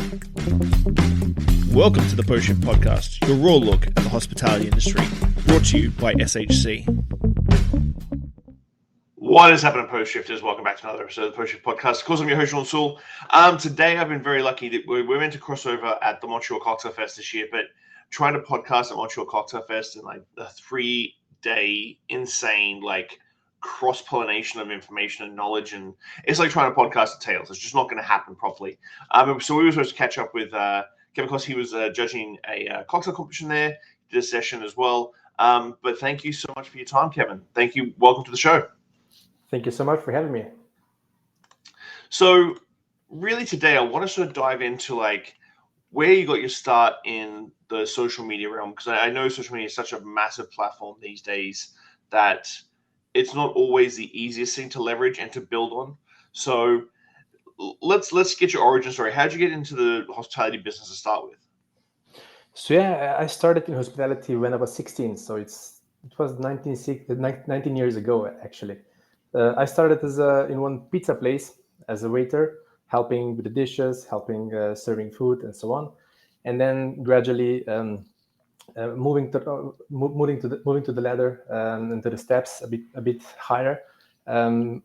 Welcome to the Post Shift Podcast, your raw look at the hospitality industry, brought to you by SHC. What is happening, Post Shifters? Welcome back to another episode of the Post Shift Podcast. Of course, I'm your host, Shawn Soole. Today, I've been very lucky that we're meant to cross over at the Montreal Cocktail Fest this year, but trying to podcast at Montreal Cocktail Fest in like a 3-day insane cross-pollination of information and knowledge, and it's like trying to podcast at Tales. It's just not going to happen properly. So we were supposed to catch up with Kevin because he was judging a cocktail competition there, did a session as well. But thank you so much for your time, Kevin. Thank you. Welcome to the show. Thank you so much for having me. So really today I want to sort of dive into where you got your start in the social media realm, because I know social media is such a massive platform these days that it's not always the easiest thing to leverage and to build on. So let's get your origin story. How'd you get into the hospitality business to start with? So yeah, I started in hospitality when I was 16. So it was 19 years ago, actually. I started in one pizza place as a waiter, helping with the dishes, helping serving food, and so on. And then gradually moving to the ladder and to the steps a bit higher.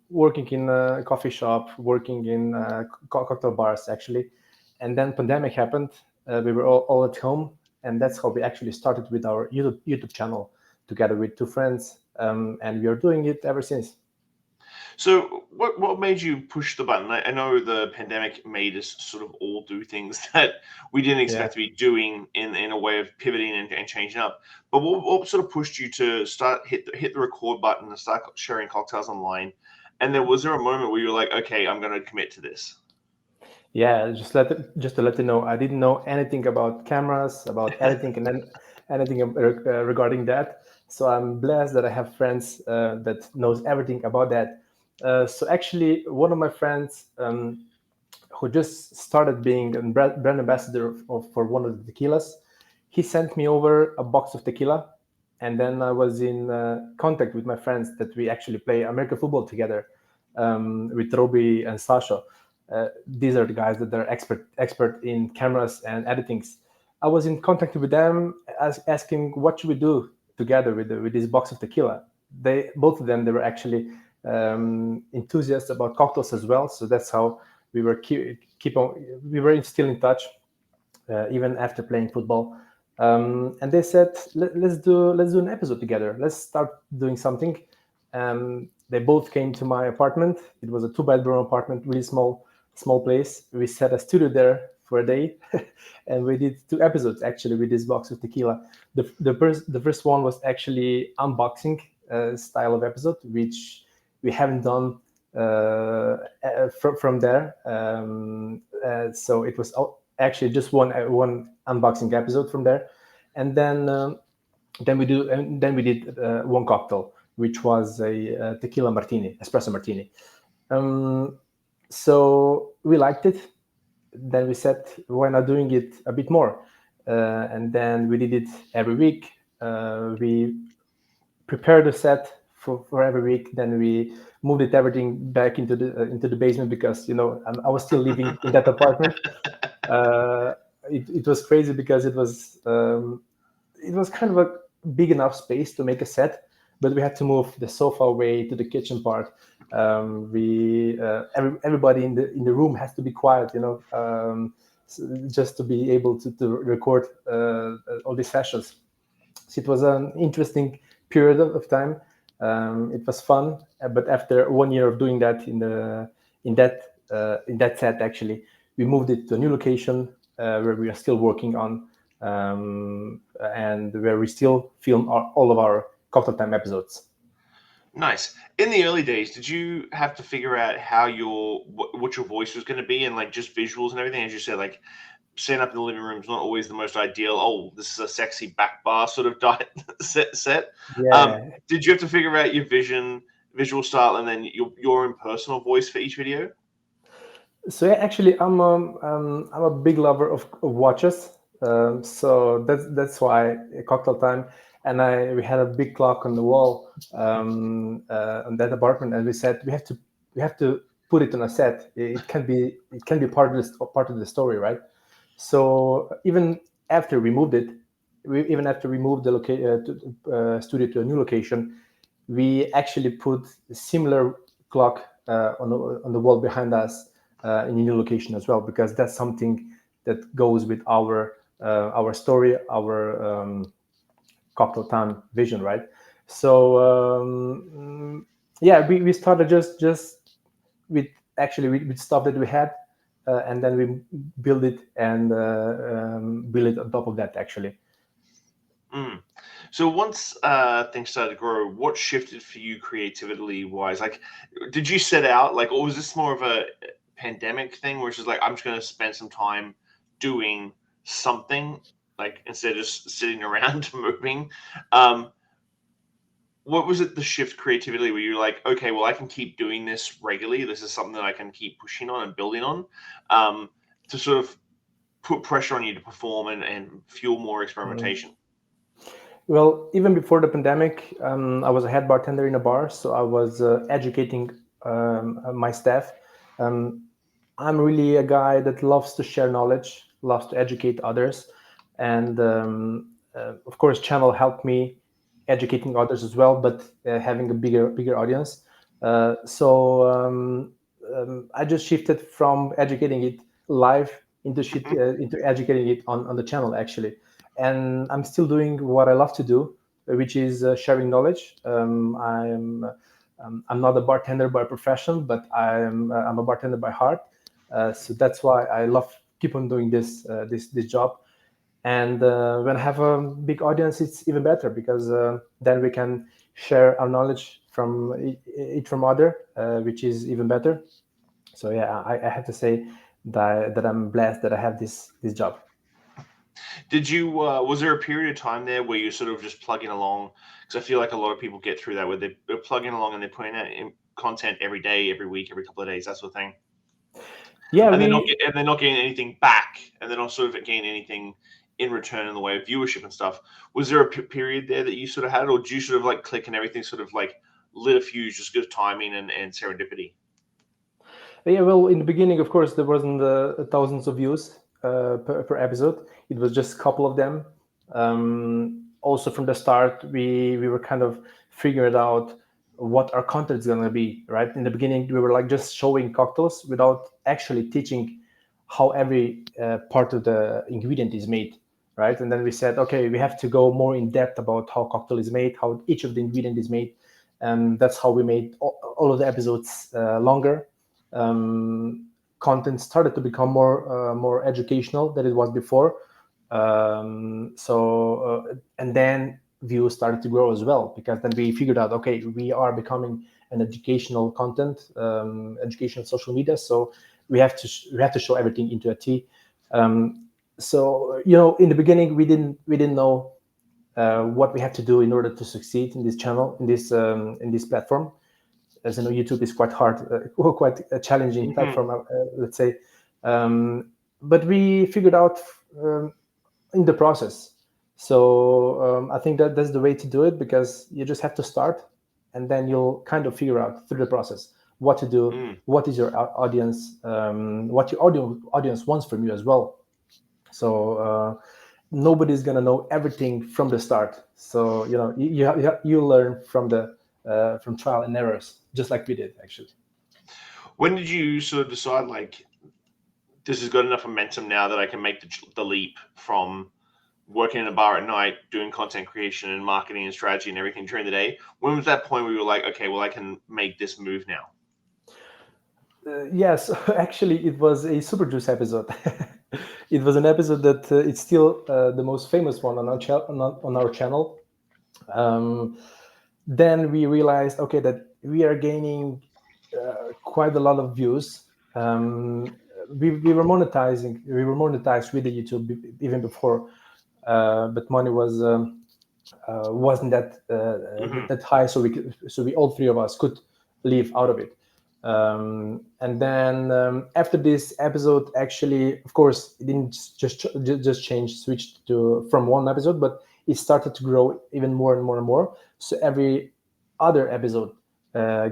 Working in a coffee shop, working in cocktail bars, actually. And then pandemic happened. We were all at home, and that's how we actually started with our YouTube channel together with two friends, and we are doing it ever since. So what made you push the button? I know the pandemic made us sort of all do things that we didn't expect to be doing in a way of pivoting and changing up. But what sort of pushed you to start hit the record button and start sharing cocktails online? And then was there a moment where you were like, okay, I'm going to commit to this? Yeah, just to let you know, I didn't know anything about cameras, about editing, and then anything regarding that. So I'm blessed that I have friends that knows everything about that. So actually, one of my friends who just started being a brand ambassador for one of the tequilas, he sent me over a box of tequila, and then I was in contact with my friends that we actually play American football together with Roby and Sasha. These are the guys that are expert in cameras and editings. I was in contact with them, asking what should we do together with this box of tequila. Both of them, they were actually enthusiasts about cocktails as well. So that's how we were we were still in touch even after playing football. And they said, let's do an episode together. Let's start doing something. They both came to my apartment. It was a 2-bedroom apartment, really small place. We set a studio there for a day, and we did 2 episodes actually with this box of tequila. The first one was actually unboxing style of episode, which we haven't done from there. So it was actually just one unboxing episode from there, and then we did one cocktail, which was a tequila martini, espresso martini. So we liked it. Then we said, why not doing it a bit more? And then we did it every week. We prepared a set for every week. Then we moved everything back into the basement because I was still living in that apartment. It was crazy because it was kind of a big enough space to make a set, but we had to move the sofa away to the kitchen part. Everybody in the room has to be quiet, just to be able to record all these sessions. So it was an interesting period of time. It was fun, but after 1 year of doing that in that set, actually, we moved it to a new location where we are still working on, and where we still film all of our Cocktail Time episodes. Nice. In the early days, did you have to figure out how what your voice was going to be, and just visuals and everything? As you said, setting up in the living room is not always the most ideal. Oh, this is a sexy back bar sort of set. Yeah. Did you have to figure out your visual style, and then your own personal voice for each video? So yeah, actually, I'm a big lover of watches. So that's why Cocktail Time. And we had a big clock on the wall on that apartment, and we said we have to put it on a set. It can be part of the story, right? So even after we moved it, even after we moved the studio to a new location, we actually put a similar clock on the wall behind us in a new location as well, because that's something that goes with our story, our cocktail time vision, right? So yeah, we started just with actually with stuff that we had, and then we build it and build it on top of that actually. So once things started to grow, what shifted for you creativity wise? Like, did you set out like, or was this more of a pandemic thing, where it's just like, I'm just going to spend some time doing something, like instead of just sitting around moving? Um, what was it, the shift creatively, where you're like, okay, well, I can keep doing this regularly. This is something that I can keep pushing on and building on, to sort of put pressure on you to perform and fuel more experimentation. Well, even before the pandemic, I was a head bartender in a bar, so I was educating my staff. Um, I'm really a guy that loves to share knowledge, loves to educate others, and of course, channel helped me educating others as well, but having a bigger audience. So I just shifted from educating it live into educating it on the channel actually, and I'm still doing what I love to do, which is sharing knowledge. I'm not a bartender by profession, but I'm a bartender by heart. So that's why I love keep on doing this job. And when I have a big audience, it's even better, because then we can share our knowledge from it from other, which is even better. So yeah, I have to say that I'm blessed that I have this job. Did you was there a period of time there where you're sort of just plugging along? Because I feel like a lot of people get through that, where they're plugging along and they're putting out content every day, every week, every couple of days, that sort of thing, Yeah, and we they're not getting anything back, and they're not sort of getting anything in return in the way of viewership and stuff. Was there a period there that you sort of had, or do you sort of like click and everything sort of like lit a fuse, just good timing and serendipity? Yeah, well, in the beginning, of course, there wasn't thousands of views per episode. It was just a couple of them. Also, from the start, we were kind of figuring out what our content is going to be. Right in the beginning, we were like just showing cocktails without actually teaching how every part of the ingredient is made. Right, and then we said, okay, we have to go more in depth about how cocktail is made, how each of the ingredient is made, and that's how we made all of the episodes longer. Content started to become more educational than it was before. And then views started to grow as well, because then we figured out, okay, we are becoming an educational content, educational social media. So we have to show everything into a T. So in the beginning, we didn't know what we have to do in order to succeed in this channel, in this platform. As you know, YouTube is quite hard, quite a challenging platform, let's say. But we figured out in the process. So I think that's the way to do it, because you just have to start, and then you'll kind of figure out through the process what to do, what is your audience, what your audience wants from you as well. So nobody's gonna know everything from the start. So you learn from trial and errors, just like we did actually. When did you sort of decide, like, this has got enough momentum now that I can make the leap from working in a bar at night, doing content creation and marketing and strategy and everything during the day? When was that point where you were like, okay, well, I can make this move now? Yes, actually, it was a Super Juice episode. It was an episode that it's still the most famous one on our channel. Then we realized, okay, that we are gaining quite a lot of views. We were monetizing. We were monetized with the YouTube even before, but money wasn't that high, so we all three of us could live out of it. And then after this episode, actually, of course, it didn't just change, switched to from one episode, but it started to grow even more and more and more. So every other episode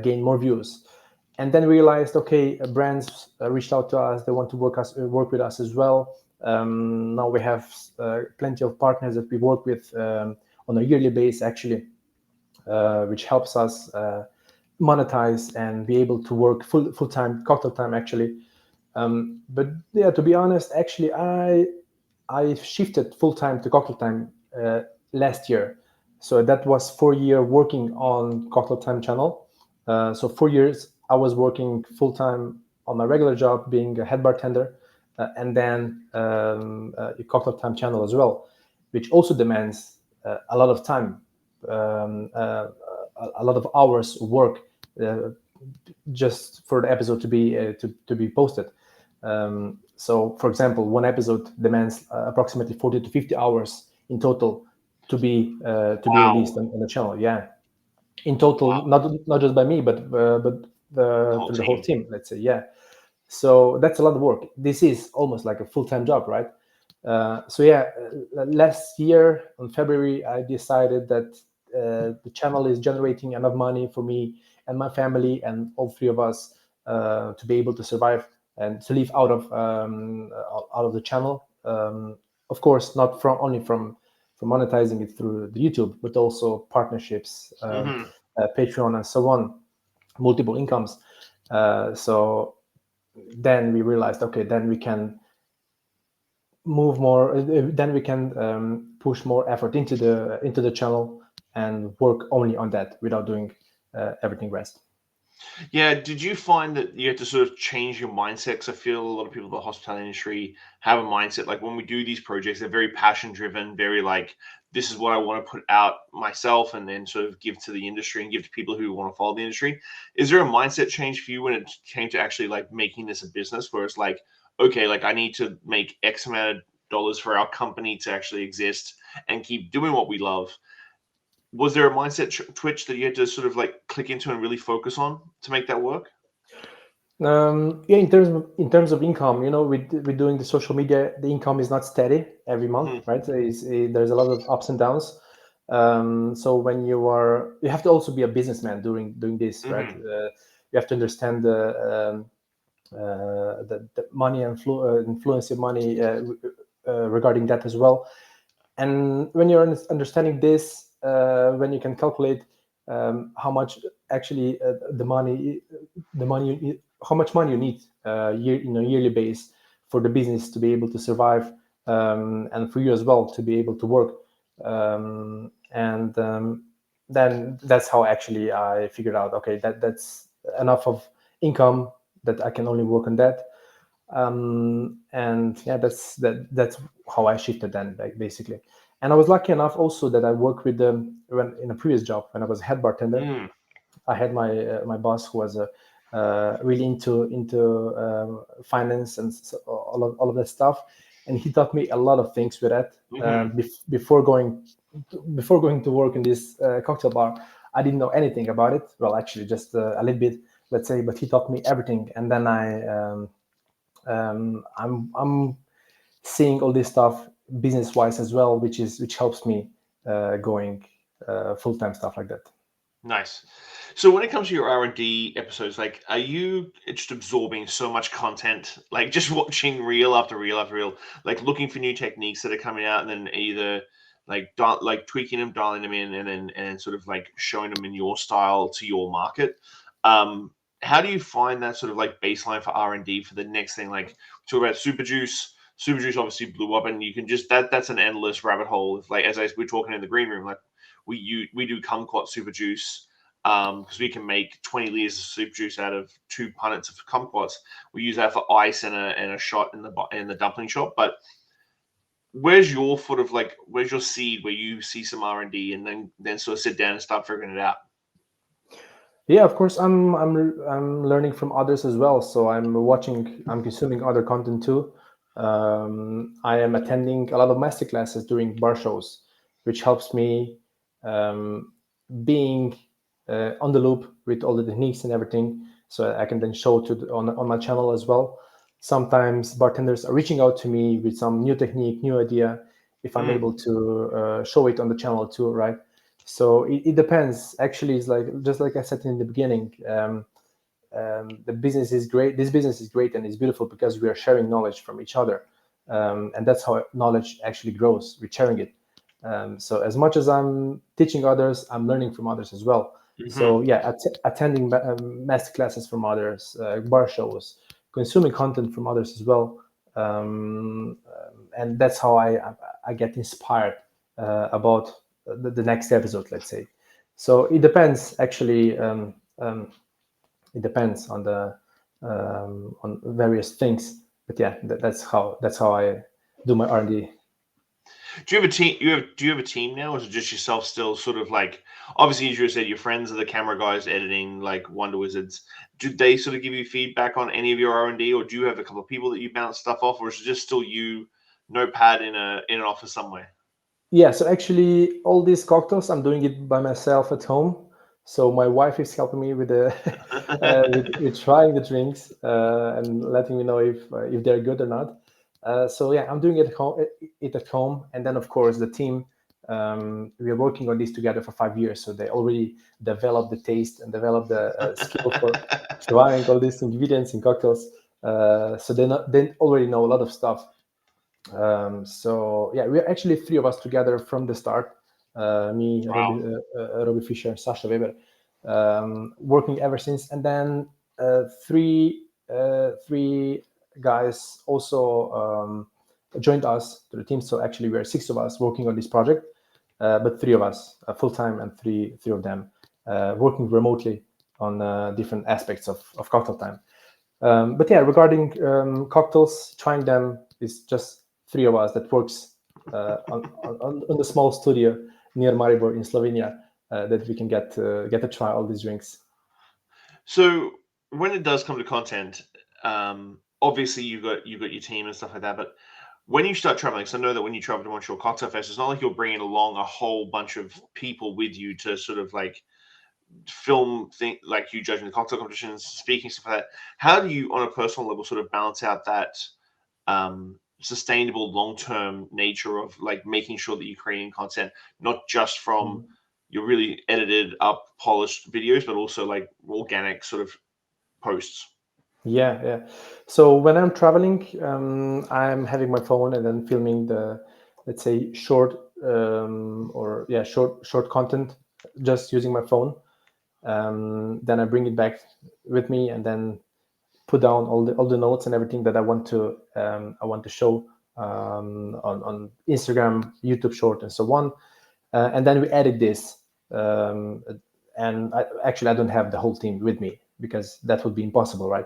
gained more views. And then realized, okay, brands reached out to us. They want to work with us as well. Now we have plenty of partners that we work with on a yearly basis, actually, which helps us monetize and be able to work full time, cocktail time, actually. But yeah, to be honest, actually, I shifted full time to cocktail time last year. So that was 4 year working on cocktail time channel. So 4 years I was working full time on my regular job, being a head bartender, and then a cocktail time channel as well, which also demands a lot of time, a lot of hours work just for the episode to be posted. So, for example, one episode demands approximately 40 to 50 hours in total to be released on the channel. Yeah, in total, not just by me, but through the whole team. Let's say, yeah. So that's a lot of work. This is almost like a full-time job, right? So yeah, last year on February, I decided that the channel is generating enough money for me and my family and all three of us to be able to survive and to live out of the channel. Of course, not from monetizing it through the YouTube, but also partnerships, Patreon, and so on, multiple incomes. So then we realized, okay, then we can move more. Then we can push more effort into the channel and work only on that without doing everything rest. Yeah, did you find that you had to sort of change your mindset? Because I feel a lot of people in the hospitality industry have a mindset like when we do these projects, they're very passion driven, very like, this is what I want to put out myself and then sort of give to the industry and give to people who want to follow the industry. Is there a mindset change for you when it came to actually like making this a business where it's like, okay, like I need to make X amount of dollars for our company to actually exist and keep doing what we love? Was there a mindset twitch that you had to sort of like click into and really focus on to make that work? Yeah, in terms of income, with doing the social media, the income is not steady every month, right? There's a lot of ups and downs. So when you have to also be a businessman doing this, right? You have to understand the money and influence of money regarding that as well. And when you're understanding this, when you can calculate how much actually how much money you need in a yearly base for the business to be able to survive, and for you as well to be able to work, and then that's how actually I figured out, okay, that's enough of income that I can only work on that. And yeah, that's how I shifted then, like, basically. And I was lucky enough also that I worked with them in a previous job when I was head bartender. I had my boss who was really into finance and all of that stuff, and he taught me a lot of things with that. Before going to work in this cocktail bar, I didn't know anything about it. Well, actually, just a little bit, let's say. But he taught me everything, and then I'm seeing all this stuff business wise as well, which helps me going full-time stuff like that. Nice. So when it comes to your R&D episodes, like, are you just absorbing so much content, like just watching reel after reel after reel, like looking for new techniques that are coming out, and then either like tweaking them, dialing them in, and then sort of like showing them in your style to your market? How do you find that sort of like baseline for R&D for the next thing? Like, talk about Super Juice. Super Juice obviously blew up, and you can just that's an endless rabbit hole. Like, we're talking in the green room, like we do kumquat Super Juice because we can make 20 liters of Super Juice out of 2 punnets of kumquats. We use that for ice and a shot in the dumpling shop. But where's your seed where you see some R&D and then sort of sit down and start figuring it out? Yeah, of course, I'm learning from others as well. So I'm consuming other content too. I am attending a lot of master classes during bar shows, which helps me being on the loop with all the techniques and everything, so I can then show on my channel as well. Sometimes bartenders are reaching out to me with some new technique, new idea, if I'm able to show it on the channel too, right? So it depends. Actually, it's like, just like I said in the beginning, the business is great. This business is great and it's beautiful because we are sharing knowledge from each other, and that's how knowledge actually grows. We're sharing it. So as much as I'm teaching others, I'm learning from others as well. So yeah, attending master classes from others, bar shows, consuming content from others as well, and that's how I get inspired about the next episode, let's say. So it depends actually. It depends on the on various things, but yeah, that's how I do my R&D. Do you have a team? Do you have a team now, or is it just yourself still? Sort of like, obviously, as you said, your friends are the camera guys editing, like Wonder Wizards. Do they sort of give you feedback on any of your R&D, or do you have a couple of people that you bounce stuff off, or is it just still you, notepad in an office somewhere? Yeah, so actually, all these cocktails, I'm doing it by myself at home. So my wife is helping me with the with trying the drinks and letting me know if they're good or not. So yeah, I'm doing it at home, and then of course the team. We are working on this together for 5 years, so they already developed the taste and developed the skill for trying all these ingredients in cocktails. So they already know a lot of stuff. So yeah, we're actually three of us together from the start. Me, Wow. Robbie Fisher, and Sasha Weber, working ever since. And then three guys also joined us to the team. So actually, we are six of us working on this project, but three of us full time and three of them working remotely on different aspects of cocktail time. But yeah, regarding cocktails, trying them is just three of us that works on the small studio near Maribor in Slovenia that we can get to try all these drinks. So when it does come to content, obviously you've got your team and stuff like that, but when you start traveling, so I know that when you travel to Montreal Cocktail Fest, it's not like you're bringing along a whole bunch of people with you to sort of like film thing, like you judging the cocktail competitions, speaking, stuff like that. How do you, on a personal level, sort of balance out that sustainable long-term nature of like making sure that you're creating content, not just from your really edited up, polished videos, but also like organic sort of posts? Yeah. So when I'm traveling, I'm having my phone and then filming the, let's say, short content, just using my phone. Then I bring it back with me and then put down all the notes and everything that I want to show on Instagram, YouTube Short, and so on. And then we edit this. And I don't have the whole team with me because that would be impossible, right?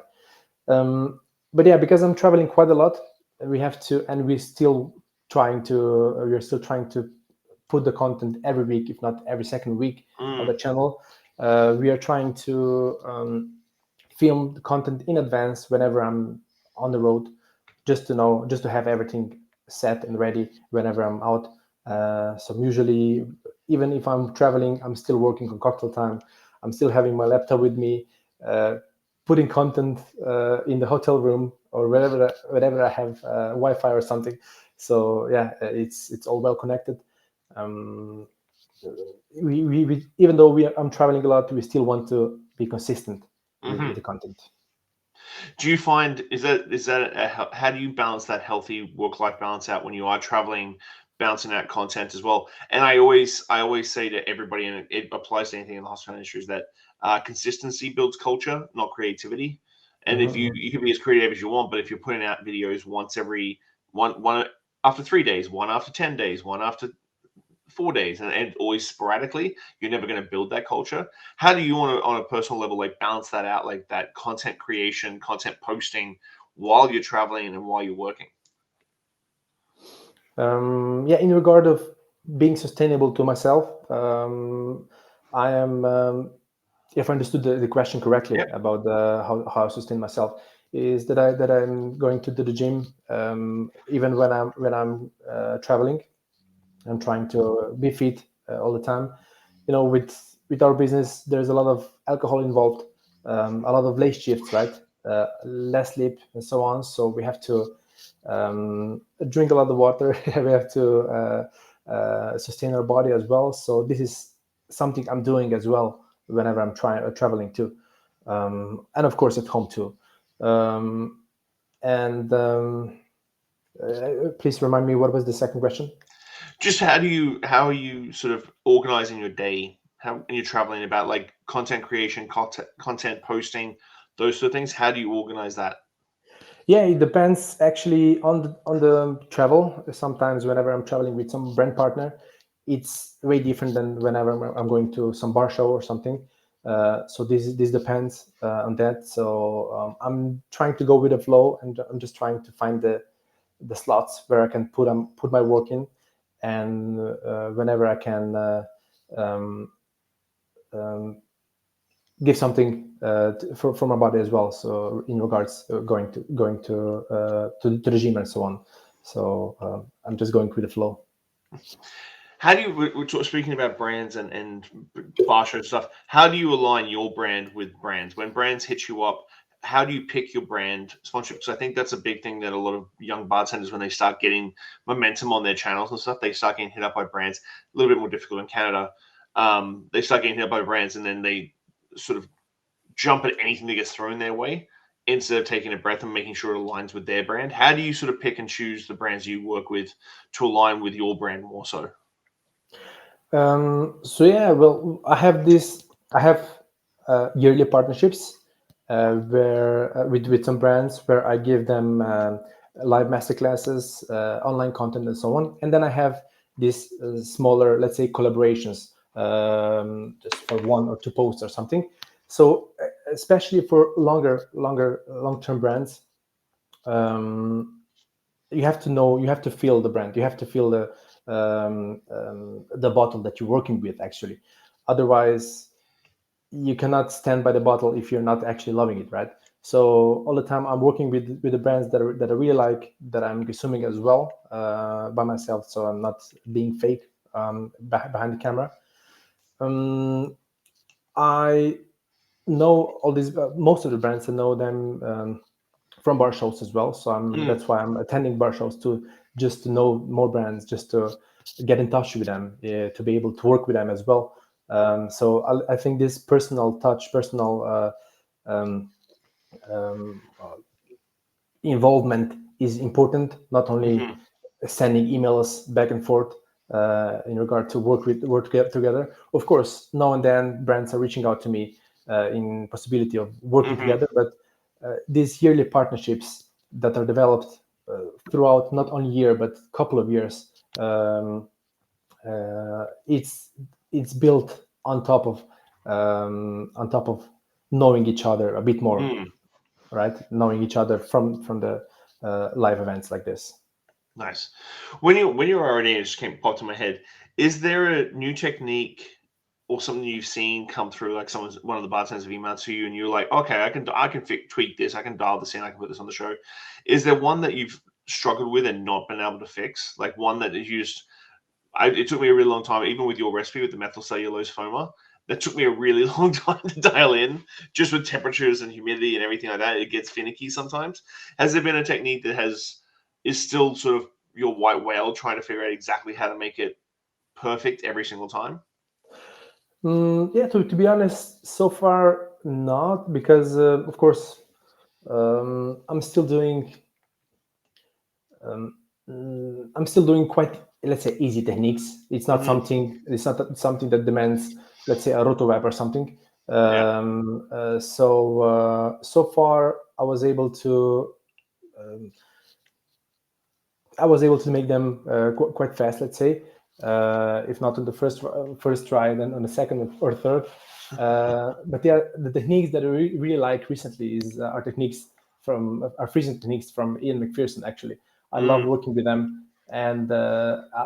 But yeah, because I'm traveling quite a lot, we have to, and we're still trying to put the content every week, if not every second week on the channel. We are trying to film the content in advance whenever I'm on the road, just to have everything set and ready whenever I'm out. So usually, even if I'm traveling, I'm still working on cocktail time. I'm still having my laptop with me, putting content in the hotel room or wherever I have Wi-Fi or something. So yeah, it's all well connected. We even though I'm traveling a lot, we still want to be consistent with the content. Do you find how do you balance that healthy work-life balance out when you are traveling, bouncing out content as well? And I always say to everybody, and it applies to anything in the hospitality industry, is that consistency builds culture, not creativity. And if you can be as creative as you want, but if you're putting out videos once every one after 3 days, one after 10 days, one after 4 days, and always sporadically, you're never going to build that culture. How do you on a personal level like balance that out, like that content creation, content posting while you're traveling and while you're working? In regard of being sustainable to myself, I am, if I understood the question correctly Yep. about how I sustain myself, is that I'm going to the gym even when I'm traveling. I'm trying to be fit all the time. With our business, there's a lot of alcohol involved, a lot of late shifts, right? Less sleep and so on. So we have to drink a lot of water. We have to sustain our body as well. So this is something I'm doing as well whenever I'm traveling too. and of course at home too. And please remind me, what was the second question? Just how are you sort of organizing your day? How when you're traveling about like content creation, content posting, those sort of things. How do you organize that? Yeah, it depends actually on the travel. Sometimes whenever I'm traveling with some brand partner, it's way different than whenever I'm going to some bar show or something. So this depends on that. So I'm trying to go with the flow, and I'm just trying to find the slots where I can put my work in, and whenever I can um, um, give something for my body as well. So in regards to the gym and so on. So I'm just going with the flow. How do you we're speaking about brands and bar show stuff? How do you align your brand with brands when brands hit you up? How do you pick your brand sponsorship? Because I think that's a big thing that a lot of young bartenders, when they start getting momentum on their channels and stuff, they start getting hit up by brands. A little bit more difficult in Canada. They start getting hit up by brands, and then they sort of jump at anything that gets thrown their way instead of taking a breath and making sure it aligns with their brand. How do you sort of pick and choose the brands you work with to align with your brand more so? So yeah, well, I have yearly partnerships where with some brands where I give them live masterclasses, online content, and so on. And then I have these smaller, let's say, collaborations, just for one or two posts or something. So especially for long-term brands, you have to know, you have to feel the brand, you have to feel the bottle that you're working with actually. Otherwise you cannot stand by the bottle if you're not actually loving it, right? So all the time I'm working with the brands that I really like, that I'm consuming as well by myself, so I'm not being fake behind the camera. I know all these most of the brands. I know them from bar shows as well. So that's why I'm attending bar shows, to just to know more brands, just to get in touch with them, to be able to work with them as well. So I think this personal touch, personal involvement is important. Not only Mm-hmm. sending emails back and forth in regard to work together. Of course, now and then brands are reaching out to me in possibility of working Mm-hmm. together, but these yearly partnerships that are developed throughout not only year but couple of years, it's built on top of knowing each other a bit more, Mm. right? Knowing each other from the live events like this. Nice. When you're already, it just came popped in my head. Is there a new technique or something you've seen come through, like one of the bartenders have emailed to you, and you're like, okay, I can tweak this, I can dial this in, I can put this on the show. Is there one that you've struggled with and not been able to fix? Like one that is used. It took me a really long time, even with your recipe with the methyl cellulose foamer. That took me a really long time to dial in, just with temperatures and humidity and everything like that. It gets finicky sometimes. Has there been a technique that is still sort of your white whale trying to figure out exactly how to make it perfect every single time? Yeah, to be honest, so far not, because of course I'm still doing I'm still doing quite, let's say, easy techniques. It's not Mm-hmm. something. It's not something that demands, let's say, a roto web or something. Yeah. So far, I was able to make them quite fast. Let's say, if not on the first try, then on the second or third. But yeah, the techniques that I really like recently is our techniques from our freezing techniques from Ian McPherson. Actually, I love Mm. working with them, and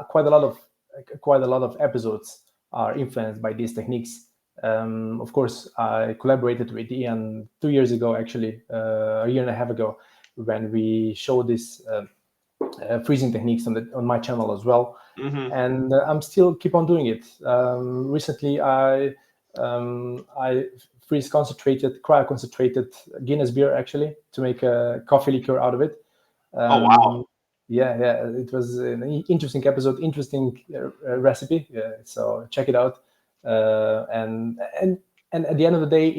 quite a lot of episodes are influenced by these techniques. Of course, I collaborated with Ian 2 years ago, actually, a year and a half ago, when we showed this freezing techniques on my channel as well, Mm-hmm. and I'm still keep on doing it. Recently, I freeze concentrated, cryo concentrated Guinness beer, actually, to make a coffee liqueur out of it. Oh wow. Yeah, it was an interesting episode, interesting recipe. So check it out. And and at the end of the day,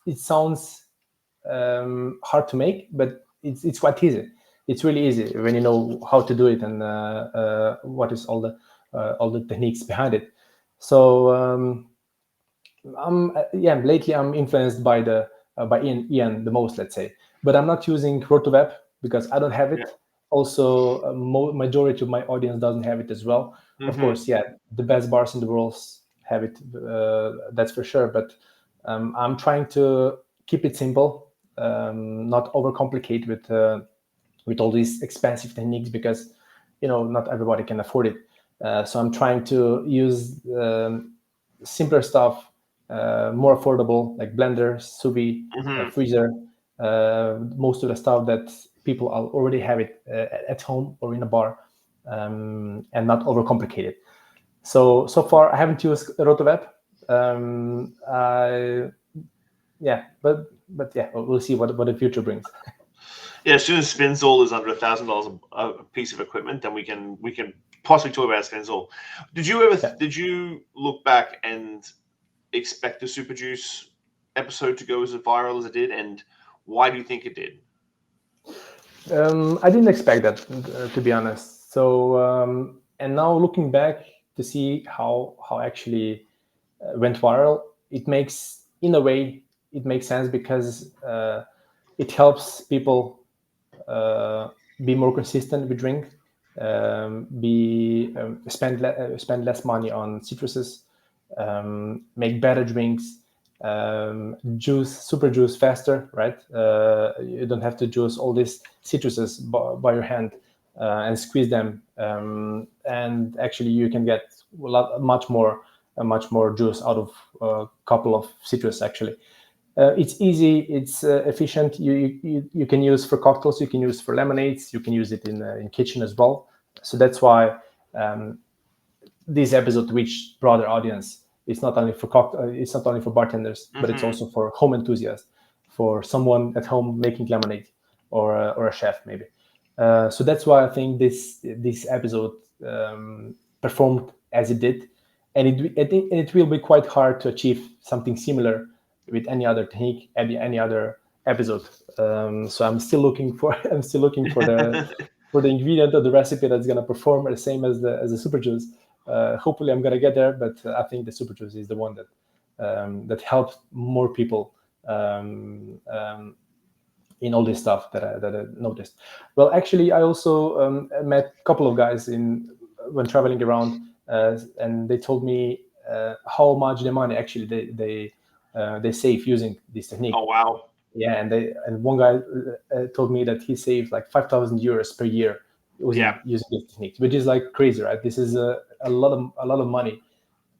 it sounds hard to make, but it's quite easy. It's really easy when you know how to do it and what is all the techniques behind it. So lately I'm influenced by by Ian the most, let's say, but I'm not using RotoWeb because I don't have it. Yeah. Also, majority of my audience doesn't have it as well. Of course, the best bars in the world have it, that's for sure. But I'm trying to keep it simple, not overcomplicate with all these expensive techniques, because not everybody can afford it. So I'm trying to use simpler stuff, more affordable, like blender, sous vide, freezer, most of the stuff that people already have it at home or in a bar, and not overcomplicated. So far I haven't used RotoWeb. But we'll see what the future brings. Yeah, as soon as Spinzoll is under $1,000 a piece of equipment, then we can possibly talk about Spinzoll. Did you look back and expect the Super Juice episode to go as viral as it did, and why do you think it did? I didn't expect that, to be honest. So and now looking back to see how actually went viral, it makes sense, because it helps people be more consistent with drink, spend less money on citruses, make better drinks, super juice faster, right? You don't have to juice all these citruses by your hand and squeeze them, and actually you can get much more juice out of a couple of citrus. Actually, it's easy, it's efficient. You can use for cocktails, you can use for lemonades, you can use it in kitchen as well. So that's why this episode reached broader audience. It's not only for it's not only for bartenders, but it's also for home enthusiasts, for someone at home making lemonade, or a chef maybe. So that's why I think this episode performed as it did, and it will be quite hard to achieve something similar with any other technique, any other episode. So I'm still looking for the ingredient of the recipe that's gonna perform the same as the super juice. Hopefully I'm gonna get there, but I think the super juice is the one that helps more people in all this stuff that I noticed. Well, actually, I also met a couple of guys when traveling around, and they told me how much the money actually they save using this technique. Oh wow! Yeah, and one guy told me that he saved like 5,000 euros per year using this technique, which is like crazy, right? This is a lot of money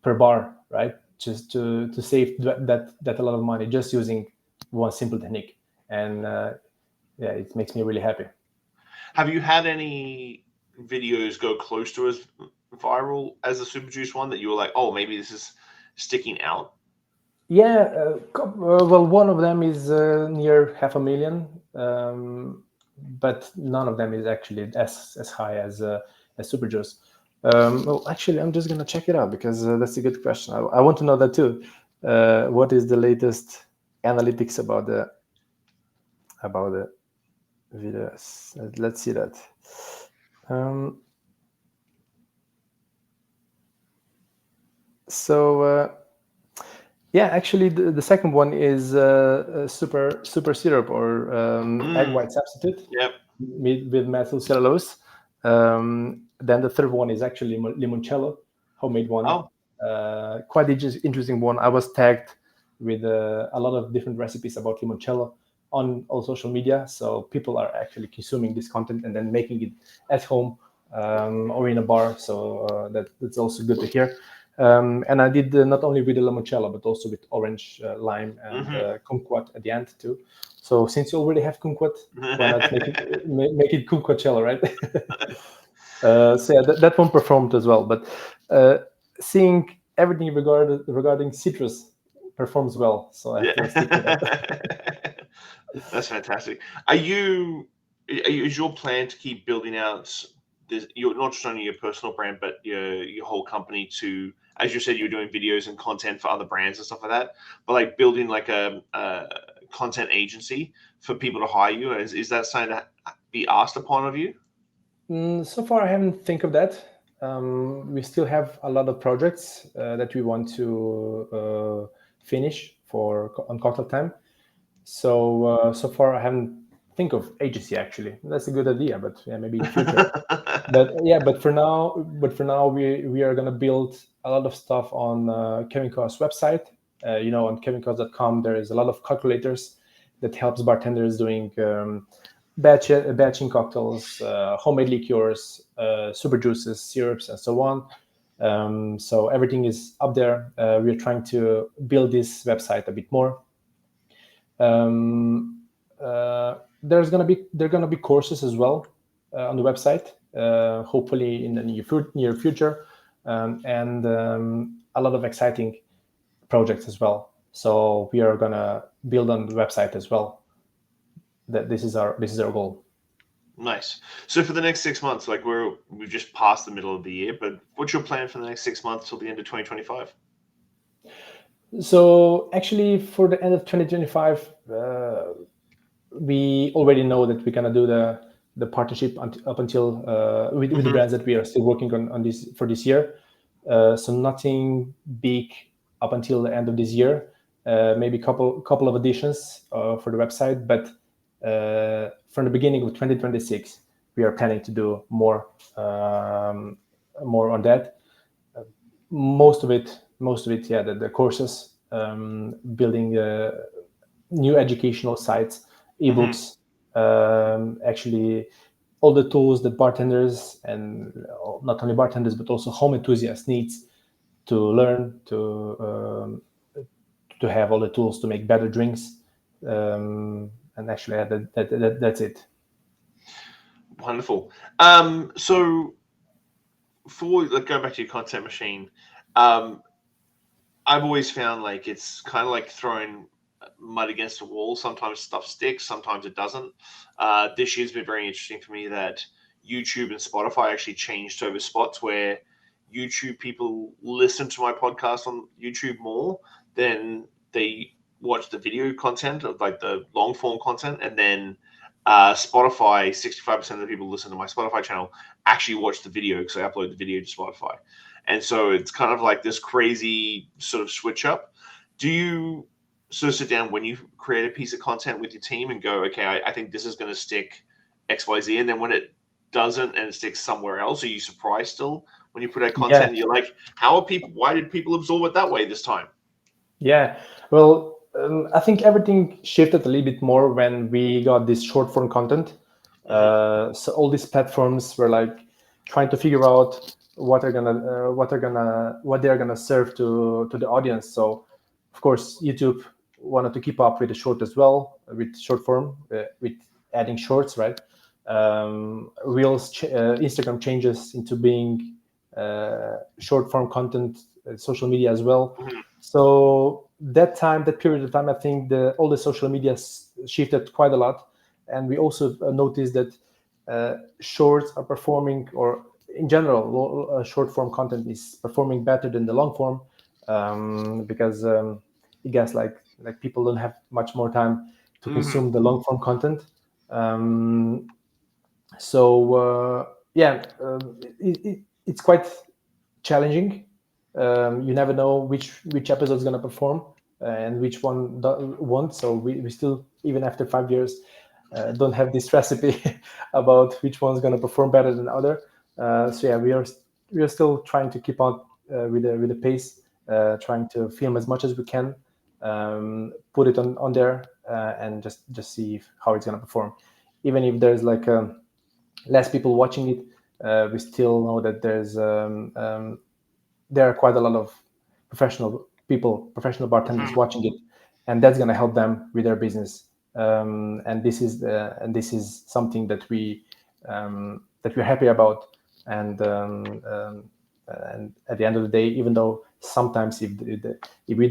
per bar, right? Just to save that a lot of money just using one simple technique, and it makes me really happy. Have you had any videos go close to as viral as the Super Juice one that you were like, oh, maybe this is sticking out? Yeah, well, one of them is near 500,000, but none of them is actually as high as Super Juice. Well, actually, I'm just gonna check it out, because that's a good question. I want to know that too. What is the latest analytics about the videos? Let's see that. Yeah, actually, the second one is super syrup, or egg white substitute. Yep. With methyl cellulose. Then the third one is actually limoncello, homemade one. Oh. Quite interesting one. I was tagged with a lot of different recipes about limoncello on all social media, so people are actually consuming this content and then making it at home or in a bar. So that's also good to hear. And I did not only with the limoncello, but also with orange, lime, and kumquat at the end too. So since you already have kumquat, why not make it kumquatcello, right? So yeah, that one performed as well. But seeing everything regarding citrus performs well, so I have to stick with that. That's fantastic. Is your plan to keep building out you're not just only your personal brand, but your whole company to, as you said, you're doing videos and content for other brands and stuff like that. But like building like a content agency for people to hire you, is that something to be asked upon of you? So far, I haven't think of that. We still have a lot of projects that we want to finish on Cocktail Time. So so far, I haven't think of agency actually. That's a good idea, but yeah, maybe in future. but for now, we are gonna build a lot of stuff on Kevin Cost's website. On kevincos.com, there is a lot of calculators that helps bartenders doing batching cocktails, homemade liqueurs, super juices, syrups, and so on. So everything is up there. We're trying to build this website a bit more. There are gonna be courses as well on the website, hopefully in the near future, and a lot of exciting projects as well. So we are gonna build on the website as well. That this is our goal. Nice. So for the next 6 months, like we've just passed the middle of the year, but what's your plan for the next 6 months till the end of 2025? So actually, for the end of 2025, we already know that we're gonna do the partnership up until with the brands that we are still working on this for this year. So nothing big up until the end of this year. Maybe couple of additions for the website, but from the beginning of 2026, we are planning to do more on that. Most of it, yeah, the courses, building new educational sites, ebooks, actually all the tools that bartenders, and not only bartenders but also home enthusiasts needs to learn to have all the tools to make better drinks. And actually, that's it. Wonderful. So for going back to your content machine, I've always found like it's kind of like throwing mud against a wall. Sometimes stuff sticks, sometimes it doesn't. This year's been very interesting for me that YouTube and Spotify actually changed over spots where YouTube people listen to my podcast on YouTube more than they watch the video content of like the long form content. And then Spotify, 65% of the people listen to my Spotify channel actually watch the video because I upload the video to Spotify. And so it's kind of like this crazy sort of switch up. Do you sort of sit down when you create a piece of content with your team and go, okay, I think this is going to stick XYZ, and then when it doesn't and it sticks somewhere else, are you surprised still when you put out content? Yeah. And you're like, why did people absorb it that way this time? Yeah, well, I think everything shifted a little bit more when we got this short form content. So all these platforms were like trying to figure out what they're gonna serve to the audience. So of course YouTube wanted to keep up with the short as well, with short form, with adding shorts, right? Reels, Instagram changes into being short form content, social media as well. So that period of time, I think all the social media shifted quite a lot, and we also noticed that shorts are performing, or in general, short form content is performing better than the long form, because I guess like people don't have much more time to consume the long form content. It's quite challenging. You never know which episode is going to perform and which one won't. So we still, even after 5 years, don't have this recipe about which one's going to perform better than the other. So yeah, we are still trying to keep on with the pace, trying to film as much as we can, put it on there, and just see how it's going to perform. Even if there's like less people watching it, we still know that there are quite a lot of professional bartenders watching it, and that's going to help them with their business. And this is something that we're happy about. And at the end of the day, even though sometimes if we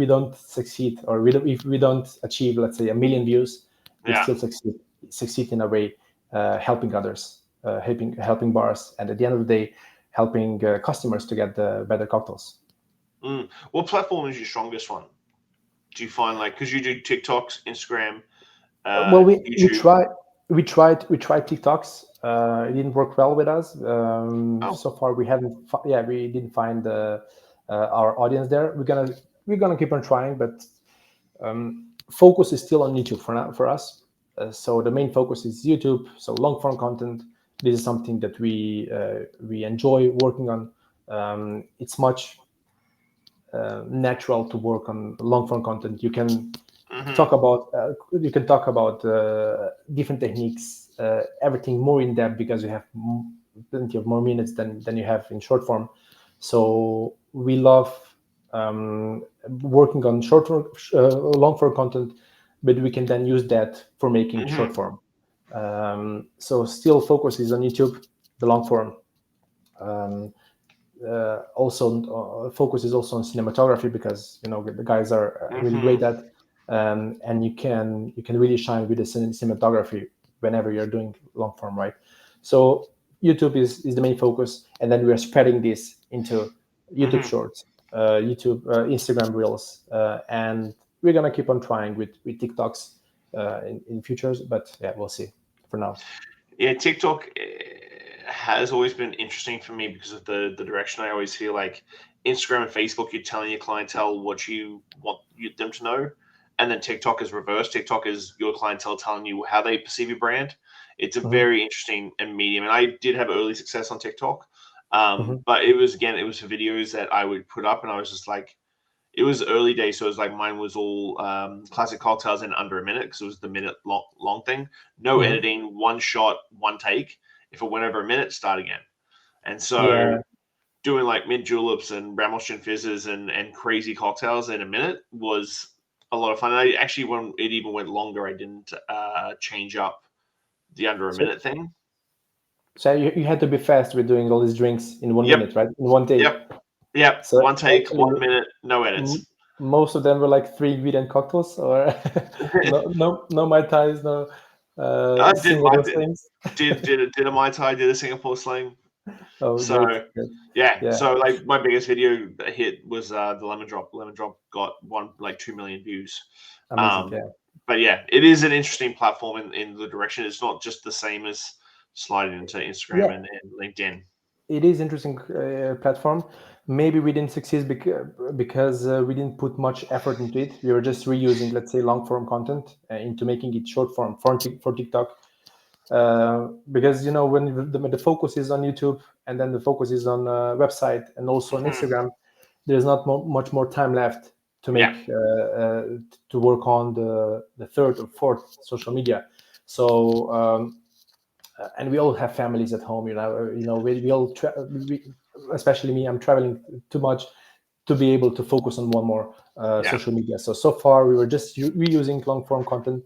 don't succeed, or if we don't achieve, let's say, 1 million views, we still succeed in a way, helping others. helping bars, and at the end of the day, helping customers to get better cocktails. What platform is your strongest one? Do you find because you do TikToks, Instagram, Well, we YouTube? tried TikToks. It didn't work well with us. Oh. So far, we didn't find our audience there. We're gonna keep on trying, but focus is still on YouTube for now for us. So the main focus is YouTube. So long form content. This is something that we enjoy working on. It's much natural to work on long form content. You can talk about different techniques, everything more in depth, because you have plenty of more minutes than you have in short form. So we love working on long form content, but we can then use that for making short form. So still focus is on YouTube, the long form. Also focus is also on cinematography, because the guys are really great at, and you can really shine with the cinematography whenever you're doing long form, right? So YouTube is the main focus, and then we are spreading this into YouTube Shorts, YouTube, Instagram Reels, and we're gonna keep on trying with TikToks in futures, but yeah, we'll see for now. Yeah, TikTok has always been interesting for me because of the direction. I always feel like Instagram and Facebook, you're telling your clientele what you want them to know, and then TikTok is reversed. TikTok is your clientele telling you how they perceive your brand. It's a very interesting medium, and I did have early success on TikTok, but it was for videos that I would put up, and I was just like, it was early days, so it was like mine was all classic cocktails in under a minute, because it was the minute long thing. No editing, one shot, one take. If it went over a minute, start again. And so doing like mint juleps and Ramos fizzes and crazy cocktails in a minute was a lot of fun. And I actually, when it even went longer, I didn't change up the under a minute thing. So you had to be fast with doing all these drinks in 1 minute, right? In one take. Yep. So one take, actually, 1 minute, no edits. Most of them were like 3 ingredient cocktails, or no Mai Tais, no I did Singapore things. did a Mai Tai, did a Singapore sling. Oh, So great. yeah. So like my biggest video hit was the lemon drop. Lemon drop got 2 million views. Amazing. But yeah, it is an interesting platform in the direction. It's not just the same as sliding into Instagram and LinkedIn. It is interesting platform. Maybe we didn't succeed because we didn't put much effort into it. We were just reusing, let's say, long form content into making it short form for TikTok. Because when the focus is on YouTube, and then the focus is on website and also on Instagram, there's not much more time left to make to work on the third or fourth social media. So and we all have families at home, we all especially me, I'm traveling too much to be able to focus on one more social media. So far we were just reusing long form content.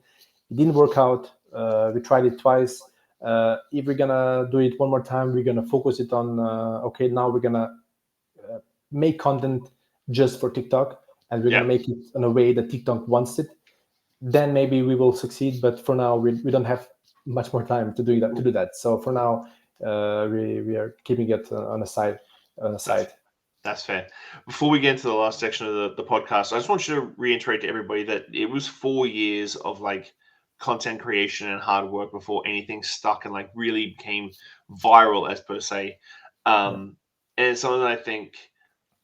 It didn't work out. We tried it twice. If we're gonna do it one more time, we're gonna focus it on okay, now we're gonna make content just for TikTok, and we're gonna make it in a way that TikTok wants it. Then maybe we will succeed, but for now we don't have much more time to do that. So for now, we are keeping it on the side. That's fair. Before we get into the last section of the podcast, I just want you to reiterate to everybody that it was 4 years of content creation and hard work before anything stuck and really became viral, as per se. And it's something that I think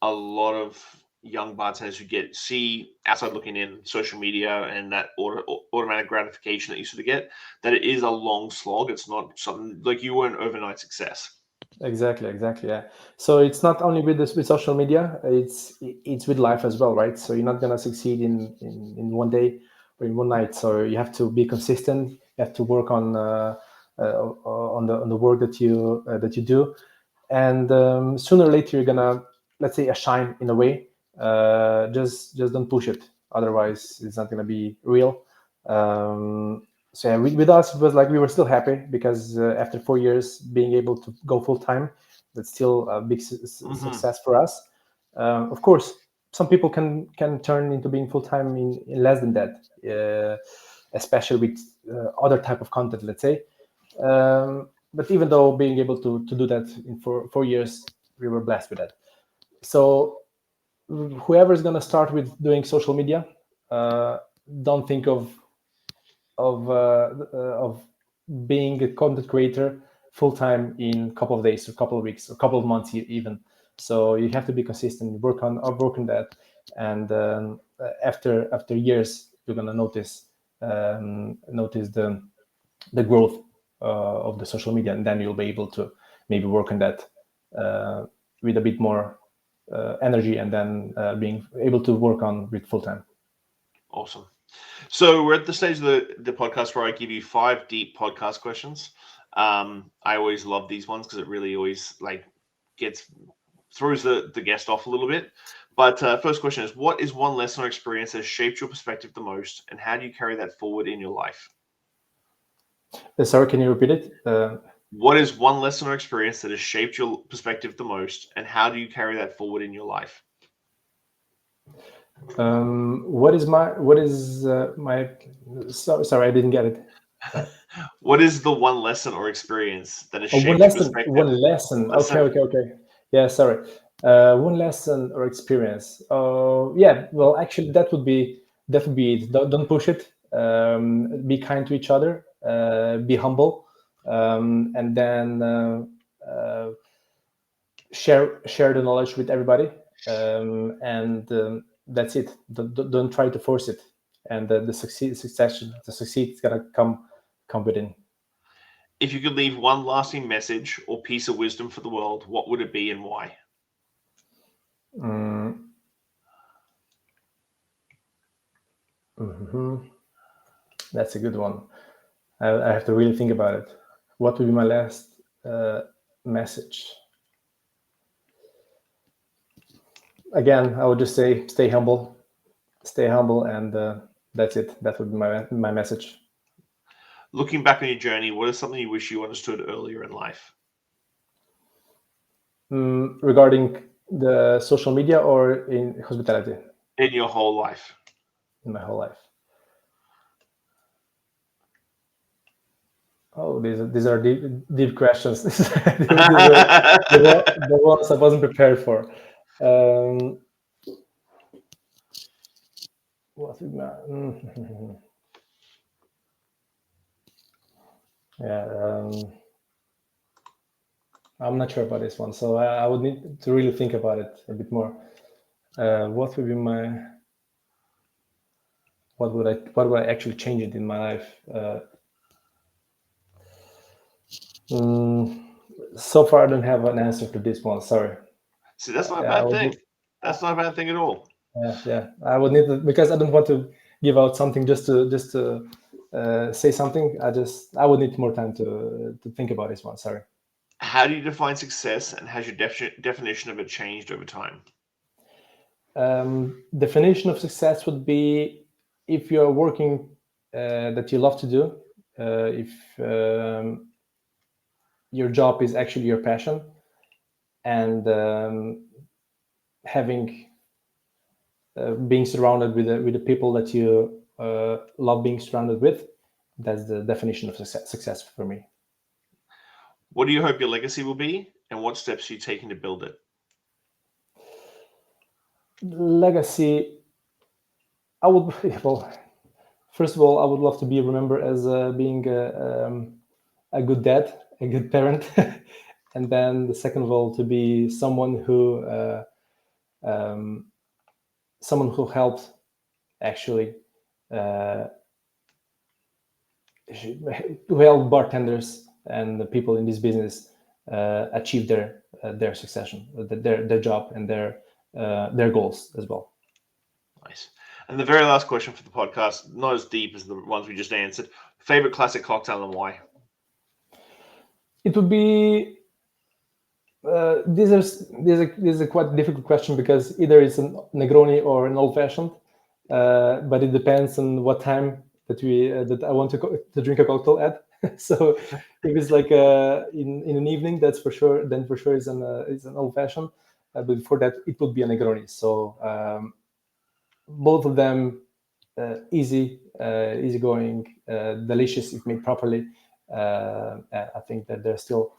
a lot of young bartenders who see outside looking in social media and that automatic gratification that you sort of get, that it is a long slog. It's not something you were an overnight success. Exactly. Yeah. So it's not only with social media; it's with life as well, right? So you're not gonna succeed in one day or in one night. So you have to be consistent. You have to work on the work that you do, and sooner or later you're gonna, let's say, shine in a way. Just don't push it, otherwise it's not gonna be real. So yeah, with us, it was we were still happy because after 4 years being able to go full time, that's still a big success for us. Of course, some people can turn into being full time in less than that, especially with other type of content, let's say. but even though being able to do that in 4 years, we were blessed with that. So whoever's going to start with doing social media, don't think of being a content creator full time in a couple of days, or a couple of weeks, or a couple of months even. So you have to be consistent, work on that, and after years, you're gonna notice the growth of the social media, and then you'll be able to maybe work on that with a bit more energy, and then being able to work on with full time. Awesome. So we're at the stage of the podcast where I give you 5 deep podcast questions. I always love these ones because it really always throws the guest off a little bit. But first question is, what is one lesson or experience that has shaped your perspective the most, and how do you carry that forward in your life? Sorry, can you repeat it? What is one lesson or experience that has shaped your perspective the most, and how do you carry that forward in your life? What is my sorry, I didn't get it. What is the one lesson or experience that has shaped one your lesson perspective? one lesson okay, yeah, sorry. One lesson or experience. Yeah, well, actually that would be it. Don't push it. Be kind to each other, be humble, and then share the knowledge with everybody, and that's it. Don't try to force it, and the succeed is gonna come within. If you could leave one lasting message or piece of wisdom for the world, what would it be and why? That's a good one. I have to really think about it. What would be my last message? Again, I would just say stay humble, and that's it. That would be my message. Looking back on your journey, what is something you wish you understood earlier in life? Regarding the social media or in hospitality? In your whole life. In my whole life. Oh, these are deep questions. These are the ones I wasn't prepared for. Yeah, I'm not sure about this one, so I would need to really think about it a bit more. What would be what would I actually change it in my life? So far, I don't have an answer to this one. Sorry. See, that's not a bad thing. That's not a bad thing at all. Yeah. I would need to, because I don't want to give out something just to say something. I would need more time to think about this one. Sorry. How do you define success, and has your definition of it changed over time? Definition of success would be if you're working that you love to do, if your job is actually your passion, and having being surrounded with the people that you love being surrounded with. That's the definition of success for me. What do you hope your legacy will be, and what steps are you taking to build it? Legacy, first of all, I would love to be remembered as being a good dad, a good parent, and then the second of all, to be someone who helped actually to help bartenders and the people in this business achieve their succession, their job, and their goals as well. Nice. And the very last question for the podcast, not as deep as the ones we just answered. Favorite classic cocktail and why? It would be. This is a quite difficult question, because either it's a Negroni or an old fashioned, but it depends on what time that I want to drink a cocktail at. So if it's like in an evening, that's for sure. Then for sure it's an old fashioned. But before that, it would be a Negroni. So both of them easy going, delicious if made properly, I think that they're still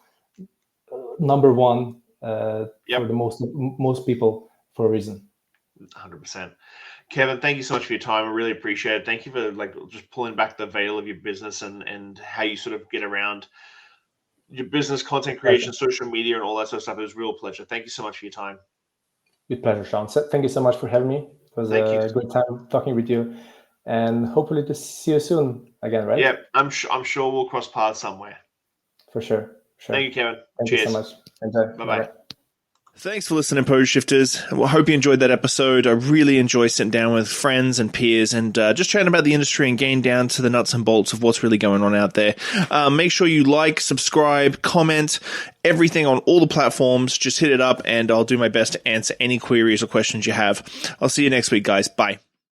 number one for the most people for a reason. 100%. Kevin, thank you so much for your time. I really appreciate it. Thank you for just pulling back the veil of your business and how you sort of get around your business, content creation, social media, and all that sort of stuff. It was a real pleasure. Thank you so much for your time. With pleasure, Shawn. So thank you so much for having me. It was a great time talking with you, and hopefully to see you soon again, right? Yeah, I'm sure we'll cross paths somewhere. For sure. Thank you, Kevin. Thank Cheers. you so much. Enjoy. Bye-bye. Thanks for listening, Pose Shifters. Well, I hope you enjoyed that episode. I really enjoy sitting down with friends and peers and just chatting about the industry and getting down to the nuts and bolts of what's really going on out there. Make sure you like, subscribe, comment, everything on all the platforms. Just hit it up and I'll do my best to answer any queries or questions you have. I'll see you next week, guys. Bye.